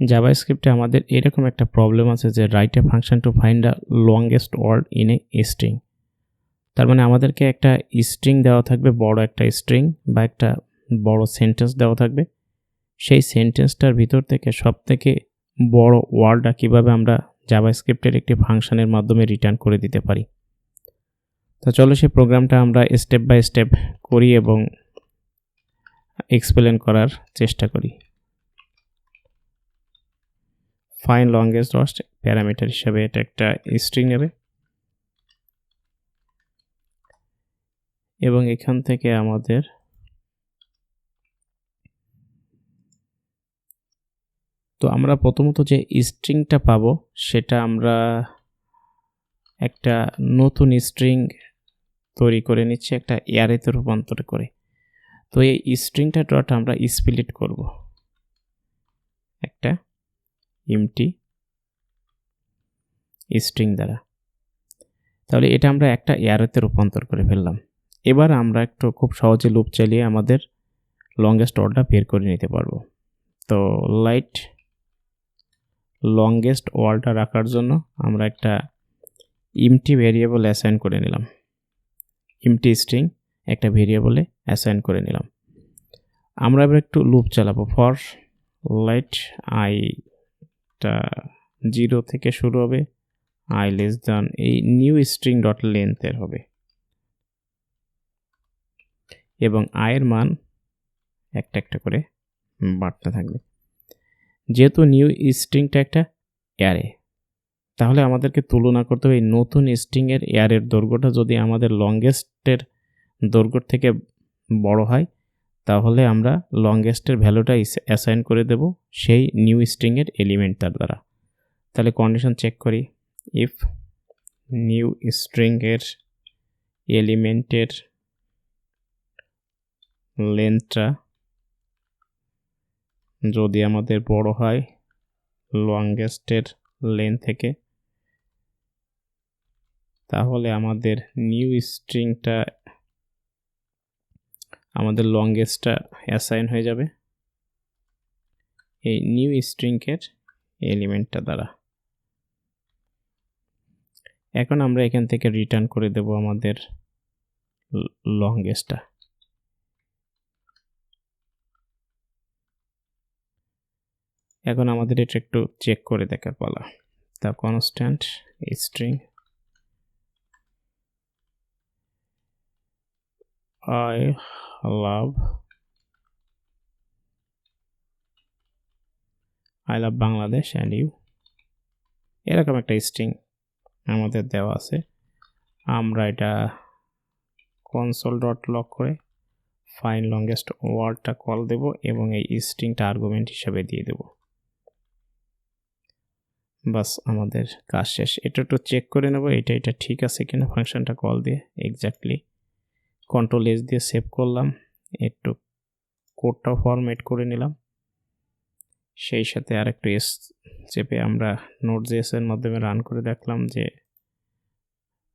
জাভাস্ক্রিপ্টে আমাদের এরকম একটা প্রবলেম আছে যে write a function to find the longest word in a string. তার মানে আমাদেরকে একটা স্ট্রিং দেওয়া থাকবে, বড় একটা স্ট্রিং বা একটা বড় সেন্টেন্স দেওয়া থাকবে। সেই সেন্টেন্সটার ভিতর থেকে সবথেকে বড় ওয়ার্ডটা কীভাবে আমরা জাভাস্ক্রিপ্টের একটি ফাংশনের মাধ্যমে রিটার্ন করে দিতে পারি। তো চলো সেই প্রোগ্রামটা আমরা স্টেপ বাই স্টেপ করি এবং এক্সপ্লেন করার চেষ্টা করি। ফাইন্ড লংগেস্ট ওয়ার্ড প্যারামিটার হিসাবে এটা একটা স্ট্রিং নেবে এবং এখান থেকে আমাদের তো আমরা প্রথমত যে স্ট্রিংটা পাবো সেটা আমরা একটা নতুন স্ট্রিং তৈরি করে নিচ্ছি একটা অ্যারেতে রূপান্তর করে। তো এই স্ট্রিংটা ডট আমরা স্প্লিট করব একটা এমটি স্ট্রিং দ্বারা। তাহলে এটা আমরা একটা অ্যারেতে রূপান্তর করে ফেললাম। এবার আমরা একটু খুব সহজে লুপ চালিয়ে আমাদের লংগেস্ট ওয়ার্ডটা বের করে নিতে পারবো। তো লাইট লংগেস্ট ওয়ার্ডটা রাখার জন্য আমরা একটা এমটি ভেরিয়েবল অ্যাসাইন করে নিলাম। এমটি স্ট্রিং একটা ভেরিয়েবলে অ্যাসাইন করে নিলাম। আমরা এবার একটু লুপ চালাবো। ফর লাইট আইটা 0 থেকে শুরু হবে, আই লেস দ্যান এই নিউ স্ট্রিং ডট লেন্থের হবে এবং আয়ের মান একটা একটা করে বাড়তে থাকবে। যেহেতু নিউ স্ট্রিংটা একটা অ্যারে, তাহলে আমাদেরকে তুলনা করতে হবে এই নতুন স্ট্রিংয়ের অ্যারের দৈর্ঘ্যটা যদি আমাদের লংগেস্টের দৈর্ঘ্য থেকে বড় হয় তাহলে আমরা লংগেস্টের ভ্যালুটা অ্যাসাইন করে দেব সেই নিউ স্ট্রিংয়ের এলিমেন্টটার দ্বারা। তাহলে কন্ডিশন চেক করি, ইফ নিউ স্ট্রিংয়ের এলিমেন্টের লেন্থটা যদি আমাদের বড় হয় লংগেস্টের লেন্থ থেকে তাহলে আমাদের নিউ স্ট্রিংটা আমাদের লংগেস্টটা অ্যাসাইন হয়ে যাবে এই নিউ স্ট্রিংয়ের এলিমেন্টটা দ্বারা। এখন আমরা এখান থেকে রিটার্ন করে দেব আমাদের লংগেস্টটা। এখন আমাদের এটা একটু চেক করে দেখার পালা। তা constant string I love Bangladesh and you, এরকম একটা স্ট্রিং আমাদের দেওয়া আছে। আমরা এটা কনসোল ডট লগ করে ফাইন্ড লংগেস্ট ওয়ার্ডটা কল দেব এবং এই স্ট্রিংটা আর্গুমেন্ট হিসাবে দিয়ে দেব। বাস আমাদের কাজ শেষ। এটা একটু চেক করে নেব এটা ঠিক আছে কিনা ফাংশনটা কল দিয়ে। এক্স্যাক্টলি কন্ট্রোল এস দিয়ে সেভ করলাম, একটু কোডটাও ফরম্যাট করে নিলাম, সেই সাথে আর একটু এস চেপে আমরা নোড.js এর মাধ্যমে রান করে দেখলাম যে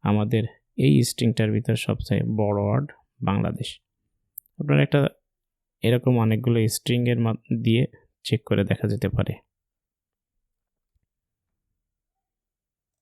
আমাদের এই স্ট্রিংটার ভিতরে সবচেয়ে বড় ওয়ার্ড বাংলাদেশ। আপনারা একটা এরকম অনেকগুলো স্ট্রিংয়ের দিয়ে চেক করে দেখা যেতে পারে।